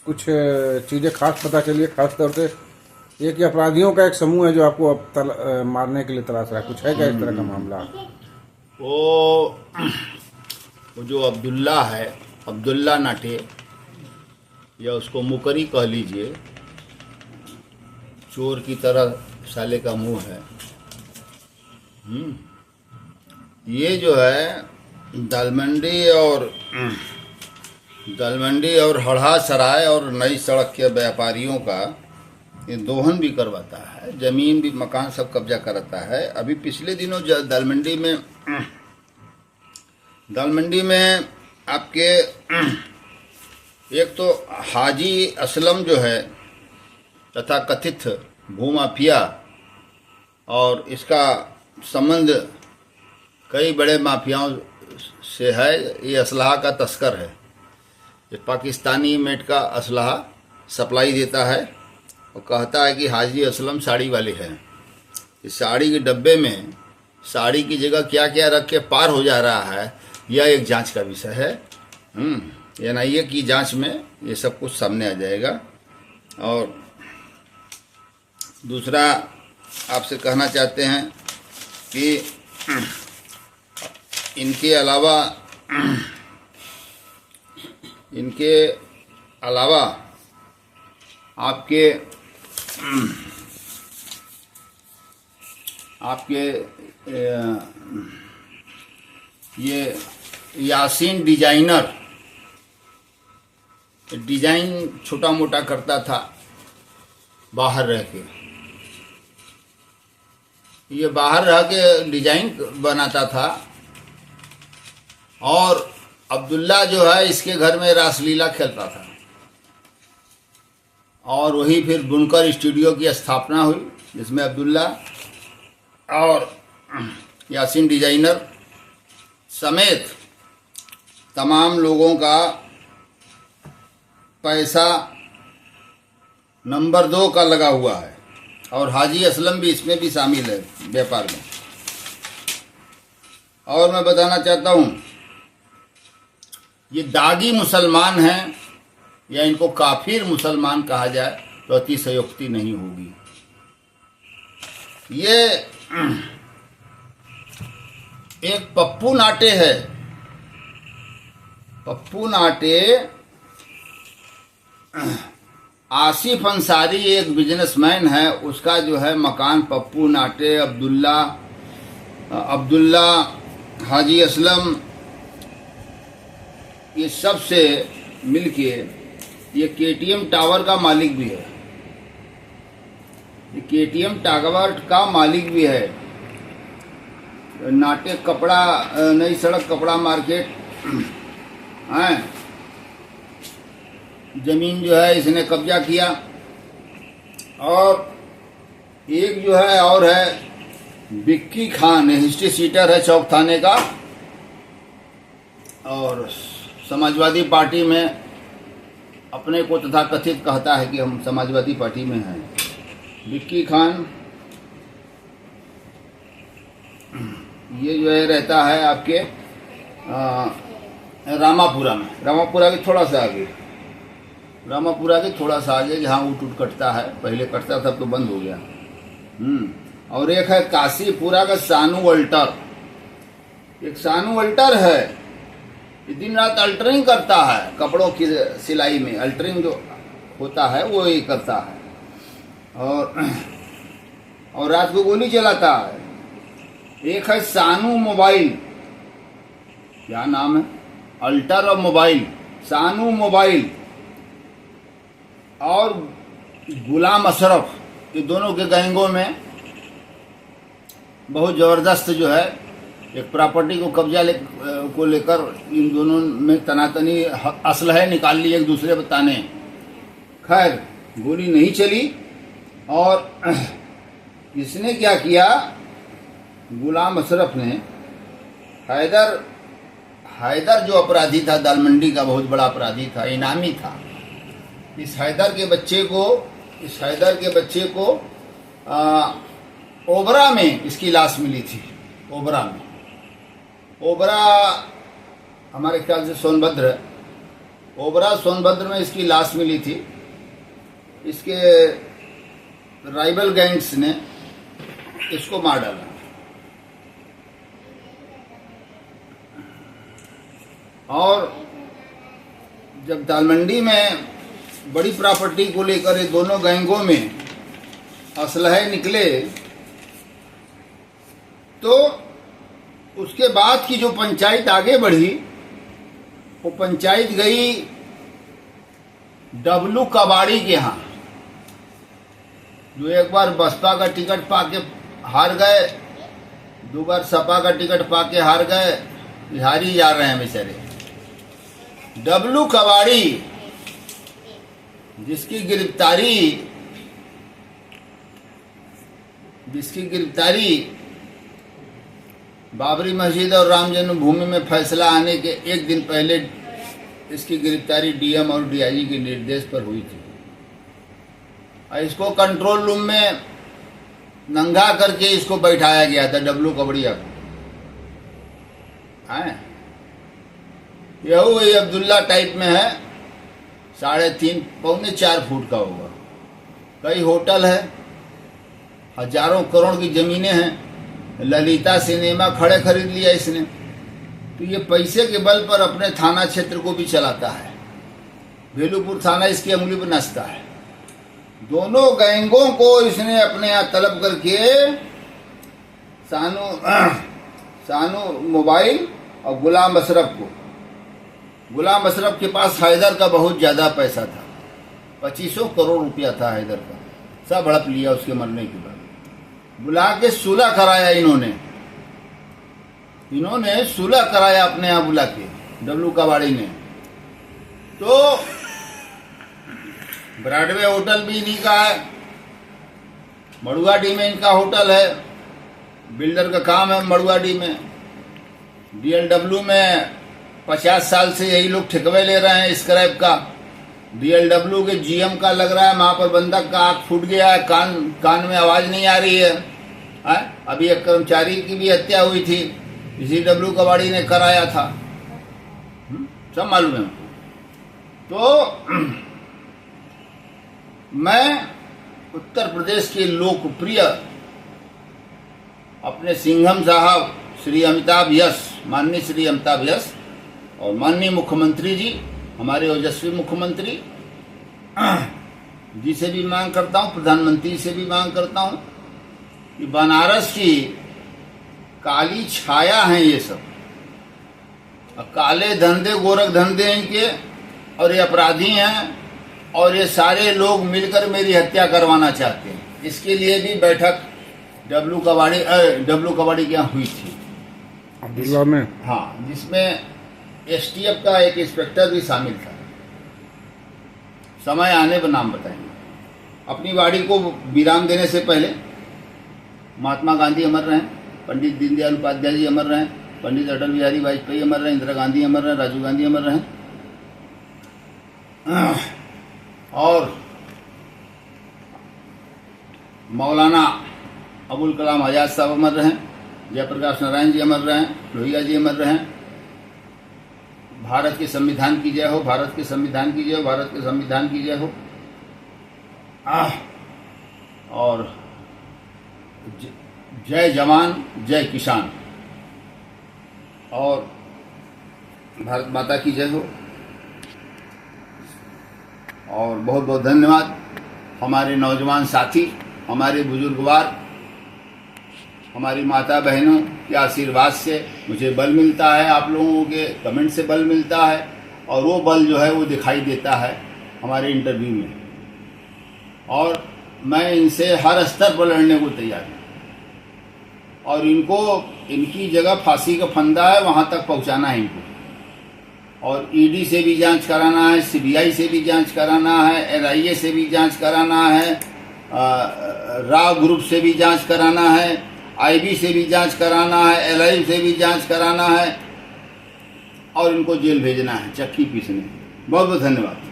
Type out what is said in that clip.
कुछ चीज़ें खास पता चली है, खास तौर से ये कि अपराधियों का एक समूह है जो आपको अब मारने के लिए तलाश रहा है, कुछ है क्या इस तरह का मामला? वो वो जो अब्दुल्ला है, अब्दुल्ला नाटे, या उसको मुकरी कह लीजिए, चोर की तरह साले का मुंह है। ये जो है दालमंडी और हड़हा सराय और नई सड़क के व्यापारियों का ये दोहन भी करवाता है, जमीन भी, मकान सब कब्जा कराता है। अभी पिछले दिनों दालमंडी में आपके एक तो हाजी असलम जो है तथा कथित भूमाफिया, और इसका संबंध कई बड़े माफियाओं से है। ये असलहा का तस्कर है, ये पाकिस्तानी मेड का असलहा सप्लाई देता है और कहता है कि हाजी असलम साड़ी वाले हैं। इस साड़ी के डब्बे में साड़ी की जगह क्या क्या रख के पार हो जा रहा है, यह एक जांच का विषय है। NIA की जांच में ये सब कुछ सामने आ जाएगा। और दूसरा आपसे कहना चाहते हैं कि इनके अलावा आपके ये यासीन डिजाइन छोटा मोटा करता था बाहर रह के। ये बाहर रह के डिजाइन बनाता था, और अब्दुल्ला जो है इसके घर में रासलीला खेलता था, और वही फिर बुनकर स्टूडियो की स्थापना हुई, जिसमें अब्दुल्ला और यासीन डिजाइनर समेत तमाम लोगों का पैसा नंबर 2 का लगा हुआ है, और हाजी असलम भी इसमें भी शामिल है व्यापार में। और मैं बताना चाहता हूँ, ये दागी मुसलमान हैं, या इनको काफिर मुसलमान कहा जाए तो अतिशयोक्ति नहीं होगी। ये एक पप्पू नाटे है। पप्पू नाटे आसिफ अंसारी एक बिजनेसमैन है, उसका जो है मकान पप्पू नाटे, अब्दुल्ला, हाजी असलम, ये सब से मिलके ये KTM टावर का मालिक भी है। ये KTM टावर का मालिक भी है। नाटे कपड़ा, नई सड़क कपड़ा मार्केट है, जमीन जो है इसने कब्जा किया। और एक जो है और है बिक्की खान, हिस्ट्री सीटर है चौक थाने का, और समाजवादी पार्टी में अपने को तथा कथित कहता है कि हम समाजवादी पार्टी में हैं। बिक्की खान ये जो है रहता है आपके रामापुरा में, रामापुरा के थोड़ा सा आगे जहाँ ऊट कटता है, पहले कटता था तो बंद हो गया। और एक है काशीपुरा का सानू अल्टर। एक सानू अल्टर है, ये दिन रात अल्टरिंग करता है, कपड़ों की सिलाई में अल्टरिंग जो होता है वो ही करता है, और रात को गोली चलाता है। एक है सानू मोबाइल, क्या नाम है, अल्टर और मोबाइल, सानू मोबाइल, और गुलाम अशरफ। ये दोनों के गैंगों में बहुत ज़बरदस्त जो है एक प्रॉपर्टी को कब्जा को लेकर इन दोनों में तनातनी असलहे निकाल ली एक दूसरे बताने। खैर गोली नहीं चली, और इसने क्या किया, गुलाम अशरफ ने हैदर जो अपराधी था, दालमंडी का बहुत बड़ा अपराधी था, इनामी था, इस हैदर के बच्चे को ओबरा में इसकी लाश मिली थी। ओबरा हमारे ख्याल से सोनभद्र, ओबरा सोनभद्र में इसकी लाश मिली थी। इसके राइवल गैंग्स ने इसको मार डाला। और जब दालमंडी में बड़ी प्रॉपर्टी को लेकर ये दोनों गैंगों में असलहे निकले, तो उसके बाद की जो पंचायत आगे बढ़ी, वो पंचायत गई डब्लू कबाड़ी के यहाँ, जो एक बार बसपा का टिकट पाके हार गए, 2 बार सपा का टिकट पाके हार गए, बिहारी जा रहे हैं बेचारे। डब्लू कबाड़ी जिसकी गिरफ्तारी बाबरी मस्जिद और राम जन्मभूमि में फैसला आने के एक दिन पहले इसकी गिरफ्तारी डीएम और डीआईजी के निर्देश पर हुई थी। और इसको कंट्रोल रूम में नंगा करके इसको बैठाया गया था, डब्लू कबड़िया को। यह वही अब्दुल्ला टाइप में है, 3.5 पौने 4 फुट का होगा। कई होटल है, हजारों करोड़ की जमीनें हैं। ललिता सिनेमा खरीद लिया इसने। तो ये पैसे के बल पर अपने थाना क्षेत्र को भी चलाता है। भेलूपुर थाना इसकी अंगुली पर नचता है। दोनों गैंगों को इसने अपने यहाँ तलब करके सानू मोबाइल और गुलाम अशरफ के पास हैदर का बहुत ज्यादा पैसा था, 2500 करोड़ रुपया था हैदर का। सब हड़प लिया उसके मरने के बाद। बुला के सुलह कराया इन्होंने सुलह कराया अपने यहाँ बुला के, डब्लू कबाड़ी ने। तो ब्रॉडवे होटल भी इन्हीं का है, मड़ुआडी में इनका होटल है, बिल्डर का काम है मड़ुआडी में। डीएलडब्ल्यू में 50 साल से यही लोग ठेकवे ले रहे हैं स्क्रैप का। डीएलडब्ल्यू के जीएम का लग रहा है महाप्रबंधक का आंख फूट गया है, कान में आवाज नहीं आ रही है। अभी एक कर्मचारी की भी हत्या हुई थी, इसी डब्लू कबाड़ी ने कराया था, सब मालूम है। तो मैं उत्तर प्रदेश के लोकप्रिय अपने सिंघम साहब श्री अमिताभ यश, माननीय श्री अमिताभ यश और माननीय मुख्यमंत्री जी, हमारे ओजस्वी मुख्यमंत्री जी से भी मांग करता हूँ, प्रधानमंत्री से भी मांग करता हूँ कि बनारस की काली छाया है ये सब, काले धंधे गोरख धंधे इनके, और ये अपराधी हैं, और ये सारे लोग मिलकर मेरी हत्या करवाना चाहते हैं। इसके लिए भी बैठक डब्लू कबाड़ी के यहाँ हुई थी अब्दुल्ला में। हाँ, जिसमें एसटीएफ का एक इंस्पेक्टर भी शामिल था। समय आने पर नाम बताएंगे। अपनी वाड़ी को विराम देने से पहले महात्मा गांधी अमर रहे, पंडित दीनदयाल उपाध्याय जी अमर रहे, पंडित अटल बिहारी वाजपेयी अमर रहे, इंदिरा गांधी अमर रहे, राजीव गांधी अमर रहे, और मौलाना अबुल कलाम आजाद साहब अमर रहे, जयप्रकाश नारायण जी अमर रहे, लोहिया जी अमर रहे। भारत के संविधान की जय हो, भारत के संविधान की जय हो, भारत के संविधान की जय हो। और जय जवान जय किसान, और भारत माता की जय हो। और बहुत बहुत धन्यवाद हमारे नौजवान साथी, हमारे बुजुर्गवार, हमारी माता बहनों के आशीर्वाद से मुझे बल मिलता है, आप लोगों के कमेंट से बल मिलता है, और वो बल जो है वो दिखाई देता है हमारे इंटरव्यू में। और मैं इनसे हर स्तर पर लड़ने को तैयार हूँ, और इनकी जगह फांसी का फंदा है, वहाँ तक पहुँचाना है इनको। और ईडी से भी जांच कराना है, सीबीआई से भी जांच कराना है, एनआईए से भी जांच कराना है, राव ग्रुप से भी जांच कराना है, आईबी से भी जांच कराना है, एलआई से भी जांच कराना है, और इनको जेल भेजना है चक्की पीसने। बहुत बहुत धन्यवाद।